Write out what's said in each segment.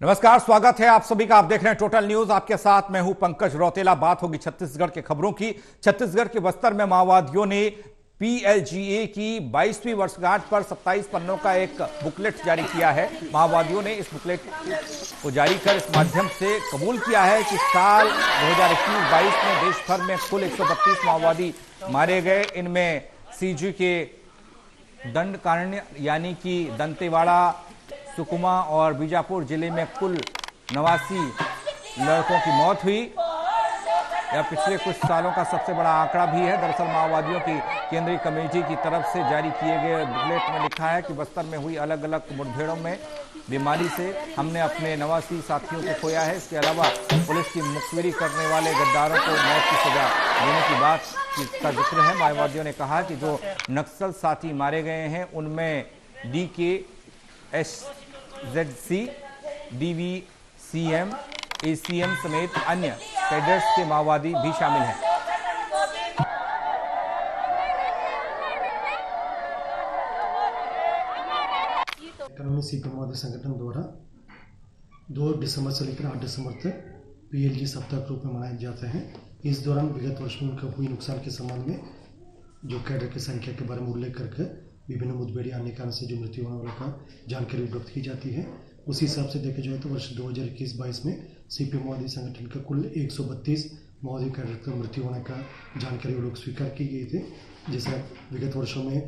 नमस्कार, स्वागत है आप सभी का। आप देख रहे हैं टोटल न्यूज। आपके साथ मैं हूं पंकज रौतेला। बात होगी छत्तीसगढ़ के खबरों की। छत्तीसगढ़ के बस्तर में माओवादियों ने पीएलजीए की 22वीं वर्षगांठ पर 27 पन्नों का एक बुकलेट जारी किया है। माओवादियों ने इस बुकलेट को जारी कर इस माध्यम से कबूल किया है कि साल 2021-22 में देश भर में कुल 132 माओवादी मारे गए। इनमें सीजी के दंडकारण्य यानी कि दंतेवाड़ा, सुकमा और बीजापुर जिले में कुल 89 लड़कों की मौत हुई। यह पिछले कुछ सालों का सबसे बड़ा आंकड़ा भी है। दरअसल माओवादियों की केंद्रीय कमेटी की तरफ से जारी किए गए बुकलेट में लिखा है कि बस्तर में हुई अलग अलग मुठभेड़ों में बीमारी से हमने अपने 89 साथियों को खोया है। इसके अलावा पुलिस की मुखबिरी करने वाले गद्दारों को मौत की सजा देने की बात का जिक्र है। माओवादियों ने कहा कि जो नक्सल साथी मारे गए हैं उनमें DK, SZC, DVCM, ACM समेत अन्य कैडर्स के माओवादी भी शामिल हैं। सीपीएम माओवादी संगठन द्वारा 2 दिसंबर से लेकर 8 दिसंबर तक PLG सप्ताह के रूप में मनाए जाते हैं। इस दौरान विगत वर्ष में उनका हुई नुकसान के संबंध में जो कैडर की संख्या के बारे में उल्लेख करके विभिन्न मुठभेड़ आने कारण से जो मृत्यु होने वालों का जानकारी उपलब्ध की जाती है। उसी हिसाब से देखा जाए तो वर्ष 2021-22 में सीपीएम माओवादी संगठन का कुल 132 माओवादी कैडर का मृत्यु होने का जानकारी वो लोग स्वीकार की गई थी। जैसा विगत वर्षों में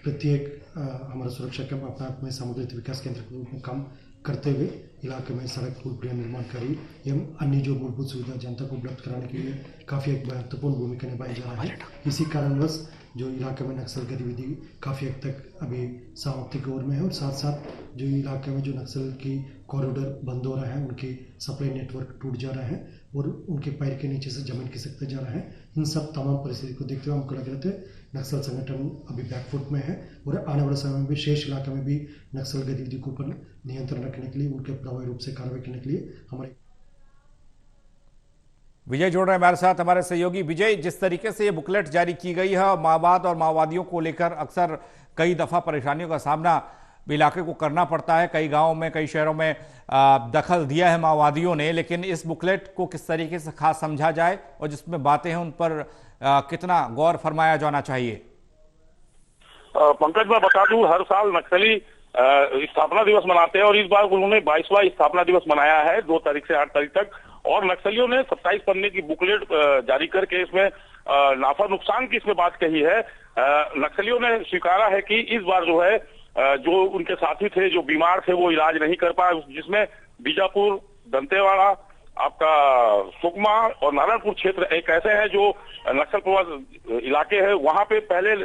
प्रत्येक हमारा सुरक्षा कैंप अपने आप में सामुदायिक विकास केंद्र के रूप में काम करते हुए इलाके में सड़क, पुल, गृह निर्माणकारी एवं अन्य जो मूलभूत सुविधा जनता को उपलब्ध कराने के लिए काफ़ी एक महत्वपूर्ण भूमिका निभाई जा रहा है। इसी कारणवश जो इलाके में नक्सल गतिविधि काफ़ी हद तक अभी समाप्ति की ओर में है और साथ साथ जो इलाके में जो नक्सल की कॉरिडोर बंद हो रहा है, उनकी सप्लाई नेटवर्क टूट जा रहा है और उनके पैर के नीचे से जमीन खिसकते जा रहा है। इन सब तमाम परिस्थिति को देखते हुए हमको लग रहे थे नक्सल संगठन अभी बैकफुट में है और आने वाले समय में भी शेष इलाके में भी नक्सल गतिविधि के ऊपर नियंत्रण रखने के लिए, उनके प्रभावी रूप से कार्रवाई करने के लिए हमारे विजय जोड़ रहे हैं हमारे साथ, हमारे सहयोगी। विजय, जिस तरीके से ये बुकलेट जारी की गई है, माओवाद और माओवादियों को लेकर अक्सर कई दफा परेशानियों का सामना इलाके को करना पड़ता है। कई गांवों में, कई शहरों में दखल दिया है माओवादियों ने, लेकिन इस बुकलेट को किस तरीके से खास समझा जाए और जिसमें बातें हैं उन पर कितना गौर फरमाया जाना चाहिए? पंकज, मैं बता दूं, हर साल नक्सली स्थापना दिवस मनाते हैं और इस बार उन्होंने 22वां स्थापना दिवस मनाया है 2 तारीख से 8 तारीख तक। और नक्सलियों ने 27 पन्ने की बुकलेट जारी करके इसमें नाफा नुकसान की इसमें बात कही है। नक्सलियों ने स्वीकारा है कि इस बार जो है जो उनके साथी थे जो बीमार थे वो इलाज नहीं कर पाए, जिसमें बीजापुर, दंतेवाड़ा, आपका सुकमा और नारायणपुर क्षेत्र एक ऐसे हैं जो नक्सल प्रभावित इलाके हैं। वहां पे पहले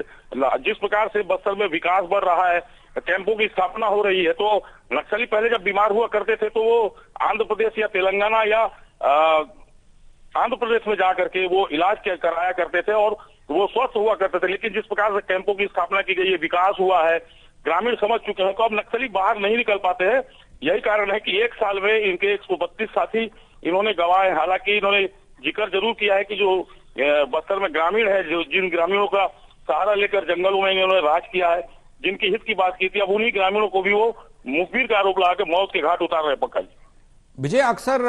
जिस प्रकार से बस्तर में विकास बढ़ रहा है, कैंपों की स्थापना हो रही है, तो नक्सली पहले जब बीमार हुआ करते थे तो वो आंध्र प्रदेश या तेलंगाना या आंध्र प्रदेश में जाकर के वो इलाज कराया करते थे और वो स्वस्थ हुआ करते थे। लेकिन जिस प्रकार से कैंपों की स्थापना की गई है, विकास हुआ है, ग्रामीण समझ चुके हैं, तो अब नक्सली बाहर नहीं निकल पाते हैं। यही कारण है कि एक साल में इनके 132 साथी इन्होंने गंवाए। हालांकि इन्होंने जिक्र जरूर किया है कि जो बस्तर में ग्रामीण है, जो जिन ग्रामीणों का सहारा लेकर जंगलों में इन्होंने राज किया है, जिनकी हित की बात की थी, अब उन्हीं ग्रामीणों को भी वो मुखबिर का आरोप लगाकर मौत के घाट उतार रहे। पंकज, विजय, अक्सर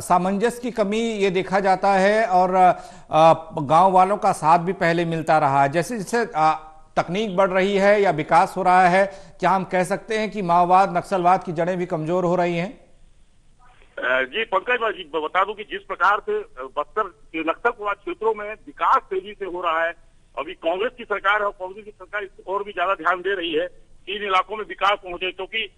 सामंजस्य की कमी ये देखा जाता है और गांव वालों का साथ भी पहले मिलता रहा है। जैसे जैसे तकनीक बढ़ रही है या विकास हो रहा है, क्या हम कह सकते हैं कि माओवाद, नक्सलवाद की जड़ें भी कमजोर हो रही हैं? जी पंकज, मैं बता दूं कि जिस प्रकार से बस्तर के नक्सल प्रभावित क्षेत्रों में विकास तेजी से हो रहा है, अभी कांग्रेस की सरकार है और कांग्रेस की सरकार इस और भी ज्यादा ध्यान दे रही है कि इन इलाकों में विकास पहुंचे, क्योंकि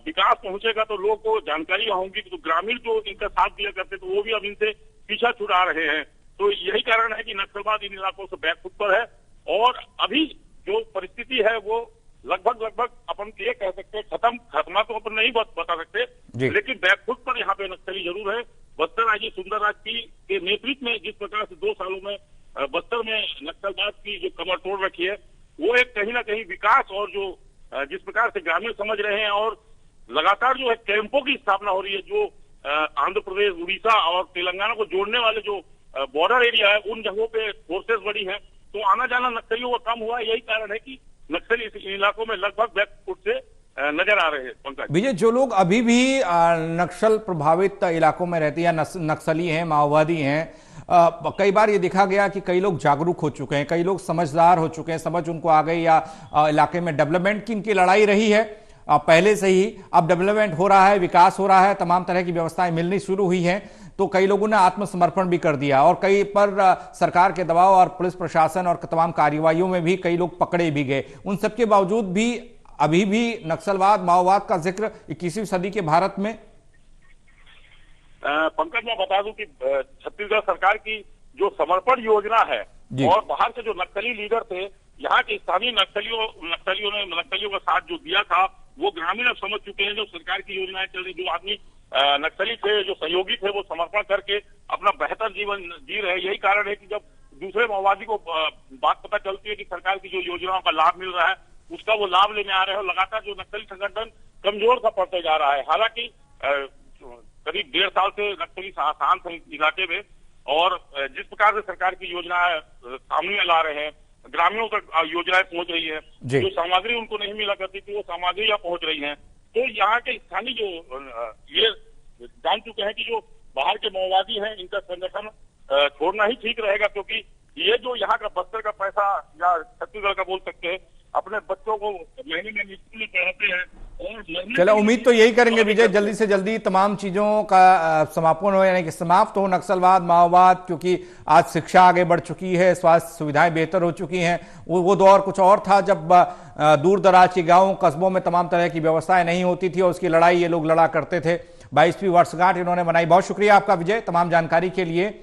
विकास पहुंचेगा तो लोगों को जानकारी होंगी। तो ग्रामीण जो इनका साथ दिया करते तो वो भी अब इनसे पीछा छुड़ा रहे हैं। तो यही कारण है कि नक्सलवाद इन इलाकों से बैकफुट पर है और अभी जो परिस्थिति है वो लगभग अपन ये कह सकते हैं खत्मा तो अपन नहीं बता सकते, लेकिन बैकफुट पर यहाँ पे नक्सली जरूर है। बस्तर आईजी सुंदरराज के नेतृत्व में जिस प्रकार से 2 सालों में बस्तर में नक्सलवाद की जो कमर तोड़ रखी है, वो एक कहीं ना कहीं विकास और जो जिस प्रकार से ग्रामीण समझ रहे हैं और लगातार जो है कैंपों की स्थापना हो रही है, जो आंध्र प्रदेश, उड़ीसा और तेलंगाना को जोड़ने वाले जो बॉर्डर एरिया है, उन जगहों पे फोर्सेस बढ़ी है, तो आना जाना नक्सलियों का कम हुआ। यही कारण है कि नक्सली इस इलाकों में लगभग बैकफुट से नजर आ रहे हैं पंकज। विजय, जो लोग अभी भी नक्सल प्रभावित इलाकों में रहते हैं या नक्सली हैं, माओवादी हैं, कई बार ये देखा गया कि कई लोग जागरूक हो चुके हैं, कई लोग समझदार हो चुके हैं, समझ उनको आ गई, या इलाके में डेवलपमेंट की इनकी लड़ाई रही है पहले से ही। अब डेवलपमेंट हो रहा है, विकास हो रहा है, तमाम तरह की व्यवस्थाएं मिलनी शुरू हुई हैं, तो कई लोगों ने आत्मसमर्पण भी कर दिया और कई पर सरकार के दबाव और पुलिस प्रशासन और तमाम कार्रवाइयों में भी कई लोग पकड़े भी गए। उन सबके बावजूद भी अभी भी नक्सलवाद, माओवाद का जिक्र 21वीं सदी के भारत में। पंकज, मैं बता दूं कि छत्तीसगढ़ सरकार की जो समर्पण योजना है और बाहर के जो नक्सली लीडर थे, यहाँ के स्थानीय नक्सलियों का साथ जो दिया था, वो ग्रामीण अब समझ चुके हैं जो सरकार की योजनाएं चल रही। जो आदमी नक्सली थे, जो सहयोगी थे, वो समर्पण करके अपना बेहतर जीवन जी रहे। यही कारण है कि जब दूसरे माओवादी को बात पता चलती है कि सरकार की जो योजनाओं का लाभ मिल रहा है, उसका वो लाभ लेने आ रहे हैं और लगातार जो नक्सली संगठन कमजोर सा पड़ते जा रहा है। हालांकि करीब 1.5 साल से नक्सली शांत है इलाके में, और जिस प्रकार से सरकार की योजनाएं सामने ला रहे हैं, ग्रामीणों तक योजनाएं पहुंच रही है, जो सामग्री उनको नहीं मिला करती थी वो सामग्री यहाँ पहुंच रही है। तो यहाँ के स्थानीय जो ये जान चुके हैं कि जो बाहर के माओवादी हैं, इनका संगठन छोड़ना ही ठीक रहेगा, क्योंकि ये जो यहाँ का बस्तर का पैसा या छत्तीसगढ़ का बोल सकते हैं, अपने बच्चों को महीने में स्कूल में पढ़ाते हैं। और चलो, उम्मीद तो यही करेंगे विजय, जल्दी से जल्दी तमाम चीजों का समापन हो, यानी कि समाप्त हो नक्सलवाद, माओवाद, क्योंकि आज शिक्षा आगे बढ़ चुकी है, स्वास्थ्य सुविधाएं बेहतर हो चुकी हैं। वो दौर कुछ और था जब दूर दराज के गाँव कस्बों में तमाम तरह की व्यवस्थाएं नहीं होती थी और उसकी लड़ाई ये लोग लड़ा करते थे। 22वीं वर्षगांठ इन्होंने मनाई। बहुत शुक्रिया आपका विजय, तमाम जानकारी के लिए।